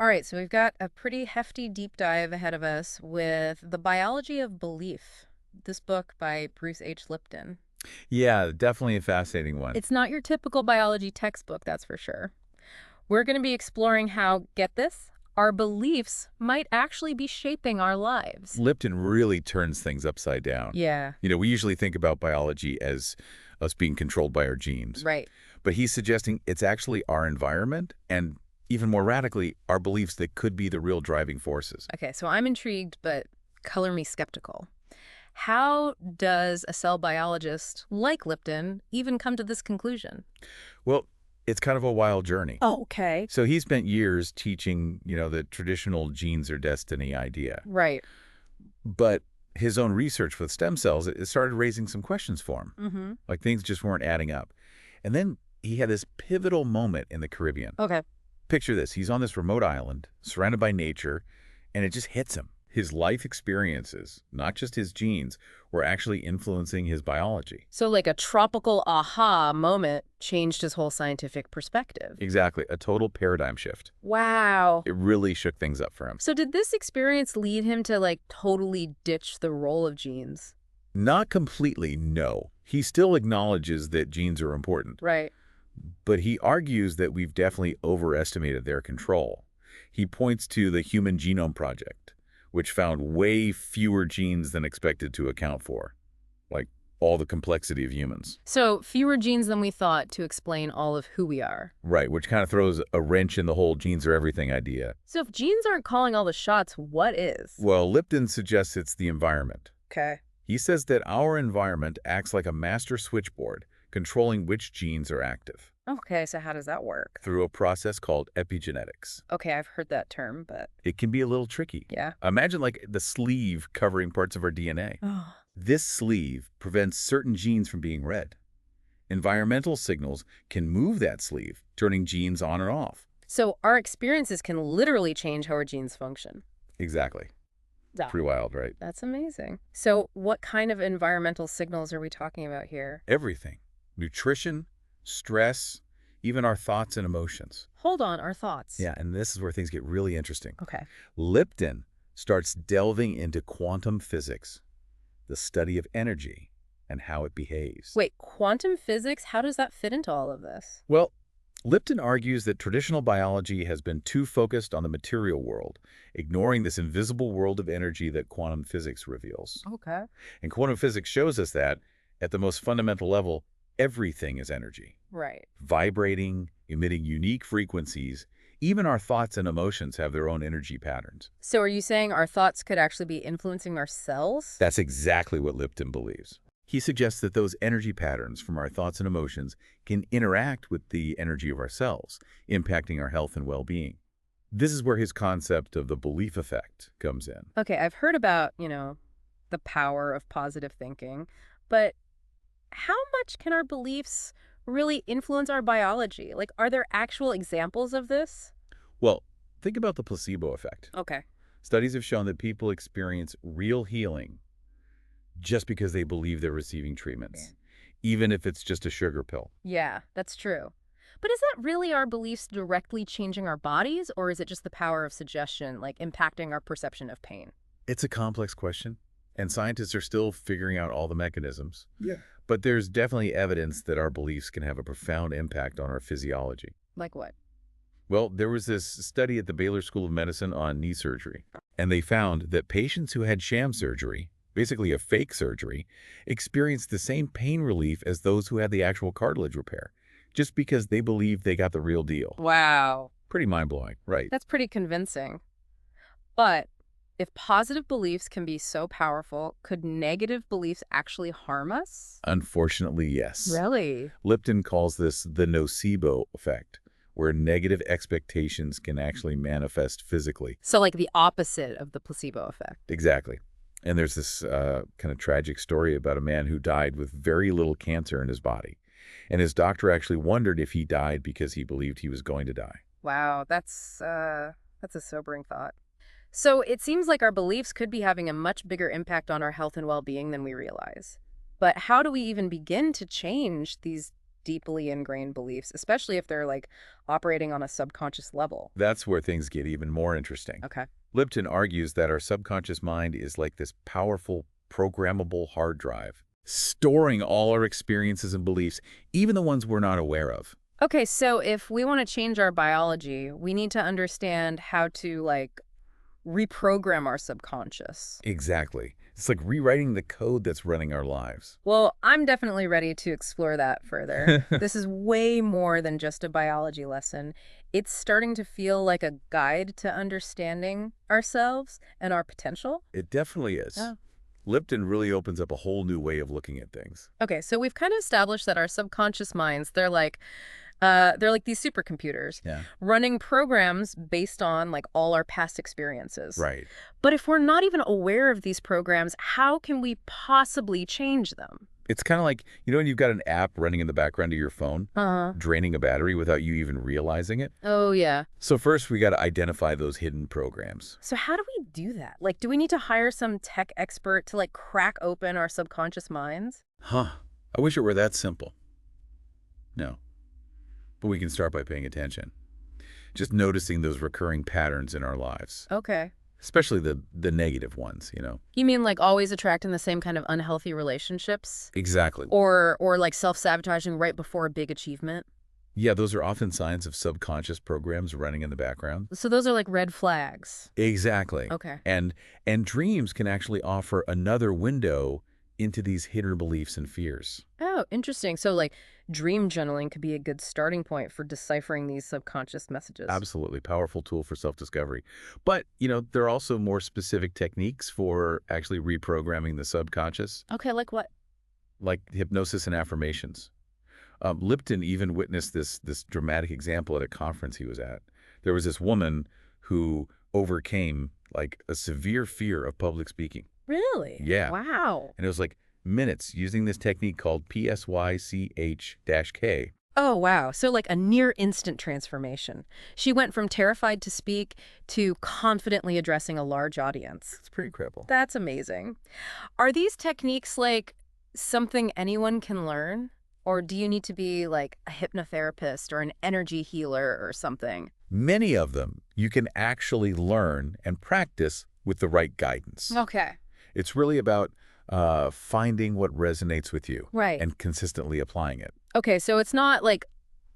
All right, so we've got a pretty hefty deep dive ahead of us with The Biology of Belief, this book by Bruce H. Lipton. Yeah, definitely a fascinating one. It's not your typical biology textbook, that's for sure. We're going to be exploring how, get this, our beliefs might actually be shaping our lives. Lipton really turns things upside down. Yeah, We usually think about biology as us being controlled by our genes, right. but he's suggesting it's actually our environment and, even more radically, our beliefs that could be the real driving forces. Okay, so I'm intrigued, but color me skeptical. How does a cell biologist like Lipton even come to this conclusion? Well, it's kind of a wild journey. Oh, okay. So he spent years teaching, the traditional genes are destiny idea. Right. But his own research with stem cells, it started raising some questions for him. Mm-hmm. Like things just weren't adding up. And then he had this pivotal moment in the Caribbean. Okay. Picture this. He's on this remote island, surrounded by nature, and it just hits him. His life experiences, not just his genes, were actually influencing his biology. So like a tropical aha moment changed his whole scientific perspective. Exactly. A total paradigm shift. Wow. It really shook things up for him. So did this experience lead him to like totally ditch the role of genes? Not completely, no. He still acknowledges that genes are important, Right. but he argues that we've definitely overestimated their control. He points to the Human Genome Project, which found way fewer genes than expected to account for, like all the complexity of humans. So fewer genes than we thought to explain all of who we are. Right, which kind of throws a wrench in the whole genes are everything idea. So if genes aren't calling all the shots, what is? Well, Lipton suggests it's the environment. Okay. He says that our environment acts like a master switchboard, controlling which genes are active Okay, so how does that work? through a process called epigenetics. Okay, I've heard that term, but It can be a little tricky. yeah. Imagine like the sleeve covering parts of our DNA. Oh. This sleeve prevents certain genes from being read. Environmental signals can move that sleeve, turning genes on and off. So our experiences can literally change how our genes function. Exactly. Yeah. Pretty wild, right? That's amazing. So what kind of environmental signals are we talking about here? Everything. Nutrition, stress, even our thoughts and emotions. Hold on, our thoughts. Yeah, and this is where things get really interesting. Okay. Lipton starts delving into quantum physics, the study of energy and how it behaves. Wait, quantum physics? How does that fit into all of this? Well, Lipton argues that traditional biology has been too focused on the material world, ignoring this invisible world of energy that quantum physics reveals. Okay. And quantum physics shows us that, at the most fundamental level, everything is energy. Right. Vibrating, emitting unique frequencies. Even our thoughts and emotions have their own energy patterns. So are you saying our thoughts could actually be influencing our cells? That's exactly what Lipton believes. He suggests that those energy patterns from our thoughts and emotions can interact with the energy of our cells, impacting our health and well-being. This is where his concept of the belief effect comes in. Okay, I've heard about, the power of positive thinking, but how much can our beliefs really influence our biology? Like, are there actual examples of this? Well, think about the placebo effect. Okay. Studies have shown that people experience real healing just because they believe they're receiving treatments, even if it's just a sugar pill. Yeah, that's true. But is that really our beliefs directly changing our bodies, or is it just the power of suggestion, like impacting our perception of pain? It's a complex question, and scientists are still figuring out all the mechanisms. Yeah. But there's definitely evidence that our beliefs can have a profound impact on our physiology. Like what? Well, there was this study at the Baylor School of Medicine on knee surgery, and they found that patients who had sham surgery, basically a fake surgery, experienced the same pain relief as those who had the actual cartilage repair, just because they believed they got the real deal. Wow. Pretty mind-blowing, right? That's pretty convincing. But if positive beliefs can be so powerful, could negative beliefs actually harm us? Unfortunately, yes. Really? Lipton calls this the nocebo effect, where negative expectations can actually manifest physically. So like the opposite of the placebo effect. Exactly. And there's this kind of tragic story about a man who died with very little cancer in his body. And his doctor actually wondered if he died because he believed he was going to die. Wow, that's a sobering thought. So it seems like our beliefs could be having a much bigger impact on our health and well-being than we realize. But how do we even begin to change these deeply ingrained beliefs, especially if they're like operating on a subconscious level. That's where things get even more interesting. Okay. Lipton argues that our subconscious mind is like this powerful, programmable hard drive, storing all our experiences and beliefs, even the ones we're not aware of. Okay, so if we want to change our biology, we need to understand how to like reprogram our subconscious. Exactly. It's like rewriting the code that's running our lives. Well, I'm definitely ready to explore that further. This is way more than just a biology lesson. It's starting to feel like a guide to understanding ourselves and our potential. It definitely is. Yeah. Lipton really opens up a whole new way of looking at things. Okay, so we've kind of established that our subconscious minds, they're like these supercomputers Yeah. running programs based on like all our past experiences. Right. But if we're not even aware of these programs, how can we possibly change them? It's kind of like, when you've got an app running in the background of your phone, Uh-huh. draining a battery without you even realizing it. Oh, yeah. So first, we got to identify those hidden programs. So how do we do that? Like, do we need to hire some tech expert to like crack open our subconscious minds? Huh. I wish it were that simple. No. But we can start by paying attention. Just noticing those recurring patterns in our lives. Okay. Especially the negative ones, You mean like always attracting the same kind of unhealthy relationships? Exactly. Or like self-sabotaging right before a big achievement? Yeah, those are often signs of subconscious programs running in the background. So those are like red flags. Exactly. Okay. And dreams can actually offer another window into these hidden beliefs and fears. Oh, interesting. So like dream journaling could be a good starting point for deciphering these subconscious messages. Absolutely. Powerful tool for self-discovery. But, there are also more specific techniques for actually reprogramming the subconscious, Okay, like what? like hypnosis and affirmations. Lipton even witnessed this dramatic example at a conference he was at. There was this woman who overcame like a severe fear of public speaking. Really? Yeah. Wow. And it was like minutes using this technique called PSYCH-K. Oh, wow. So like a near instant transformation. She went from terrified to speak to confidently addressing a large audience. It's pretty incredible. That's amazing. Are these techniques like something anyone can learn? Or do you need to be like a hypnotherapist or an energy healer or something? Many of them you can actually learn and practice with the right guidance. Okay. It's really about finding what resonates with you Right. and consistently applying it. Okay, so it's not like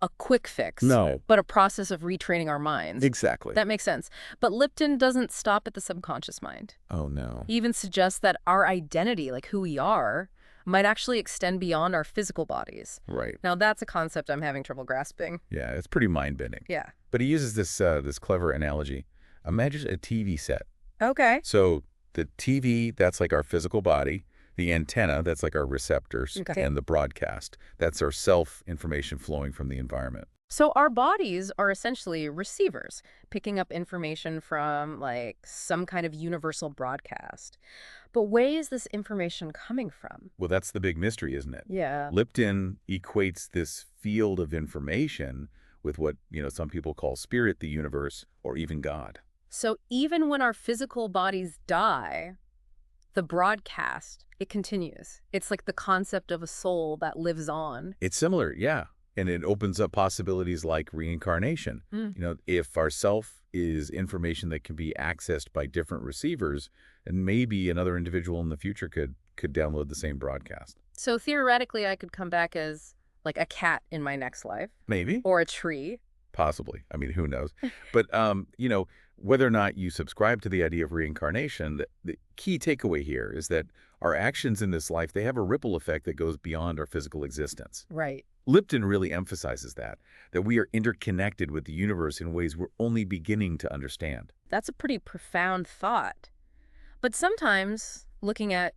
a quick fix. No. But a process of retraining our minds. Exactly. That makes sense. But Lipton doesn't stop at the subconscious mind. Oh, no. He even suggests that our identity, like who we are, might actually extend beyond our physical bodies. Right. Now, that's a concept I'm having trouble grasping. Yeah, it's pretty mind-bending. Yeah. But he uses this clever analogy. Imagine a TV set. Okay. So the TV, that's like our physical body. The antenna, that's like our receptors. Okay. And the broadcast, that's our self-information flowing from the environment. So our bodies are essentially receivers, picking up information from like some kind of universal broadcast. But where is this information coming from? Well, that's the big mystery, isn't it? Yeah. Lipton equates this field of information with what, some people call spirit, the universe, or even God. So even when our physical bodies die, the broadcast, it continues. It's like the concept of a soul that lives on. It's similar, yeah. And it opens up possibilities like reincarnation. If our self is information that can be accessed by different receivers, and maybe another individual in the future could download the same broadcast. So theoretically, I could come back as like a cat in my next life. Maybe. Or a tree. Possibly. I mean, who knows? But, whether or not you subscribe to the idea of reincarnation, the key takeaway here is that our actions in this life, they have a ripple effect that goes beyond our physical existence. Right. Lipton really emphasizes that we are interconnected with the universe in ways we're only beginning to understand. That's a pretty profound thought. But sometimes, looking at,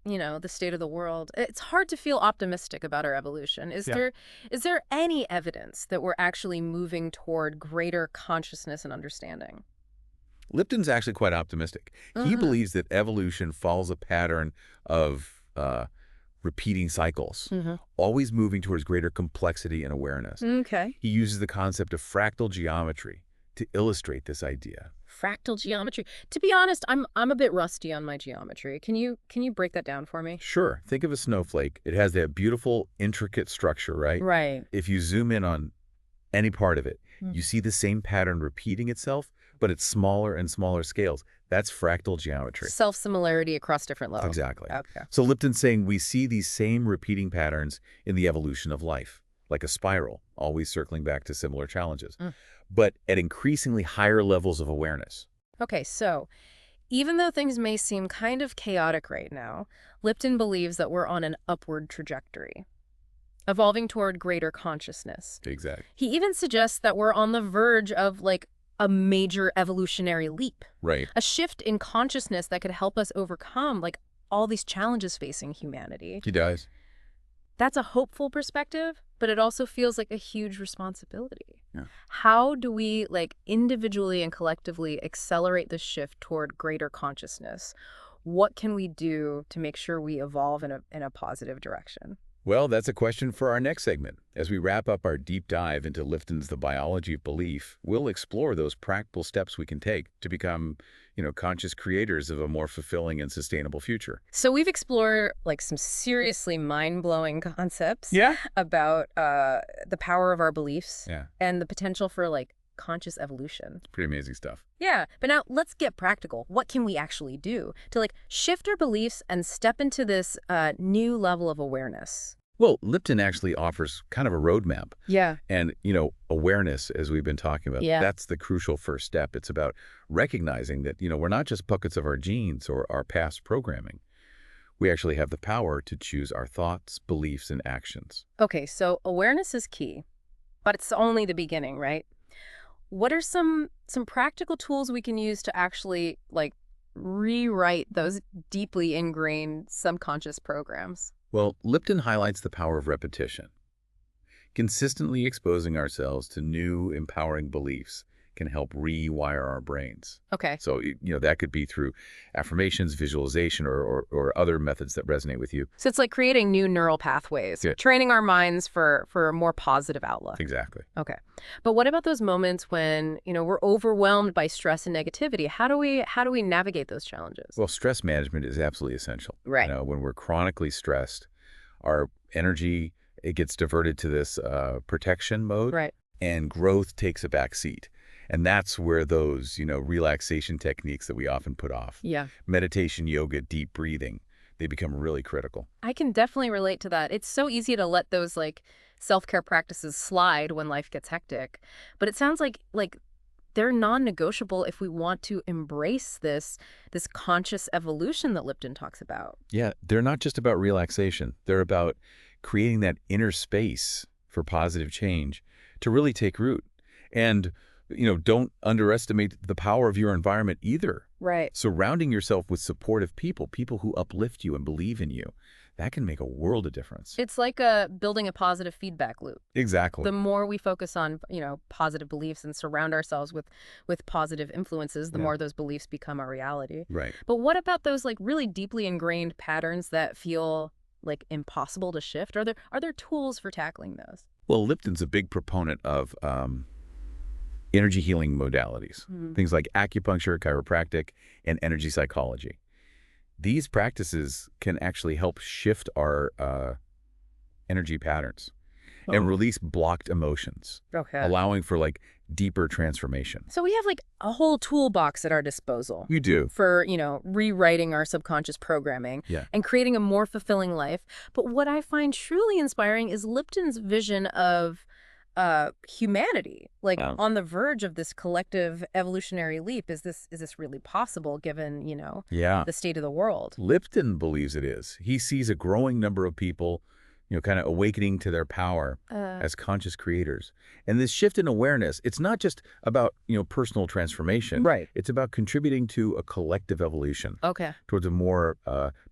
the state of the world, it's hard to feel optimistic about our evolution. Is there any evidence that we're actually moving toward greater consciousness and understanding? Lipton's actually quite optimistic. He believes that evolution follows a pattern of repeating cycles, always moving towards greater complexity and awareness. Okay. He uses the concept of fractal geometry to illustrate this idea. Fractal geometry. To be honest, I'm a bit rusty on my geometry. Can you break that down for me? Sure, think of a snowflake. It has that beautiful, intricate structure, right? Right. If you zoom in on any part of it, Mm. you see the same pattern repeating itself, but at smaller and smaller scales. That's fractal geometry. Self-similarity across different levels. Exactly. Okay. So Lipton's saying we see these same repeating patterns in the evolution of life, like a spiral, always circling back to similar challenges, Mm. but at increasingly higher levels of awareness. Okay, so even though things may seem kind of chaotic right now, Lipton believes that we're on an upward trajectory, evolving toward greater consciousness. Exactly. He even suggests that we're on the verge of, like, a major evolutionary leap, Right. a shift in consciousness that could help us overcome, like, all these challenges facing humanity. He does. That's a hopeful perspective, but it also feels like a huge responsibility. Yeah. How do we, like, individually and collectively accelerate the shift toward greater consciousness? What can we do to make sure we evolve in a positive direction? Well, that's a question for our next segment. As we wrap up our deep dive into Lifton's The Biology of Belief, we'll explore those practical steps we can take to become, conscious creators of a more fulfilling and sustainable future. So we've explored, like, some seriously mind-blowing concepts Yeah. about the power of our beliefs Yeah. and the potential for, like, conscious evolution. Pretty amazing stuff. Yeah, but now let's get practical. What can we actually do to, like, shift our beliefs and step into this new level of awareness? Well, Lipton actually offers kind of a roadmap. Yeah. And, awareness, as we've been talking about, Yeah. that's the crucial first step. It's about recognizing that, we're not just buckets of our genes or our past programming. We actually have the power to choose our thoughts, beliefs, and actions. Okay, so awareness is key, but it's only the beginning, right? What are some practical tools we can use to actually, like, rewrite those deeply ingrained subconscious programs? Well, Lipton highlights the power of repetition. Consistently exposing ourselves to new, empowering beliefs can help rewire our brains. Okay. So, that could be through affirmations, visualization, or other methods that resonate with you. So it's like creating new neural pathways, Yeah. training our minds for a more positive outlook. Exactly. Okay. But what about those moments when, we're overwhelmed by stress and negativity? How do we navigate those challenges? Well, stress management is absolutely essential. Right. When we're chronically stressed, our energy, it gets diverted to this protection mode, Right. and growth takes a back seat. And that's where those, relaxation techniques that we often put off, Yeah. meditation, yoga, deep breathing, they become really critical. I can definitely relate to that. It's so easy to let those, like, self-care practices slide when life gets hectic. But it sounds like they're non-negotiable if we want to embrace this conscious evolution that Lipton talks about. Yeah, they're not just about relaxation. They're about creating that inner space for positive change to really take root. And, don't underestimate the power of your environment either. Right. Surrounding yourself with supportive people who uplift you and believe in you, that can make a world of difference. It's like building a positive feedback loop. Exactly. The more we focus on, positive beliefs and surround ourselves with positive influences, the Yeah. more those beliefs become our reality. Right. But what about those, like, really deeply ingrained patterns that feel like impossible to shift? Are there tools for tackling those? Well, Lipton's a big proponent of energy healing modalities, Mhm. things like acupuncture, chiropractic, and energy psychology. These practices can actually help shift our energy patterns and release blocked emotions, Okay. allowing for, like, deeper transformation. So we have, like, a whole toolbox at our disposal You do. for, rewriting our subconscious programming Yeah. and creating a more fulfilling life. But what I find truly inspiring is Lipton's vision of humanity, like, Wow. on the verge of this collective evolutionary leap. Is this really possible given, Yeah. the state of the world? Lipton believes it is. He sees a growing number of people, kind of awakening to their power as conscious creators. And this shift in awareness, it's not just about, personal transformation. Right. It's about contributing to a collective evolution Okay. towards a more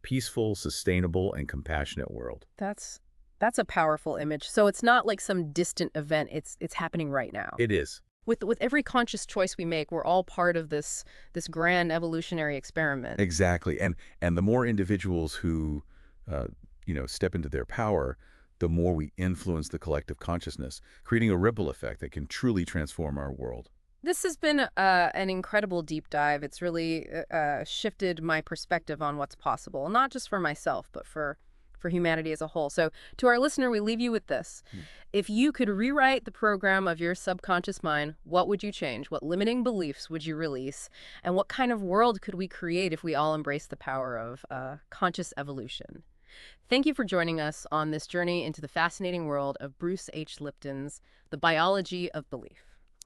peaceful, sustainable, and compassionate world. That's a powerful image. So it's not like some distant event. It's happening right now. It is. With every conscious choice we make, we're all part of this grand evolutionary experiment. Exactly. And the more individuals who, step into their power, the more we influence the collective consciousness, creating a ripple effect that can truly transform our world. This has been an incredible deep dive. It's really shifted my perspective on what's possible, not just for myself, but for humanity as a whole. So, to our listener, we leave you with this. Hmm. If you could rewrite the program of your subconscious mind, what would you change? What limiting beliefs would you release? And what kind of world could we create if we all embrace the power of conscious evolution? Thank you for joining us on this journey into the fascinating world of Bruce H. Lipton's The Biology of Belief.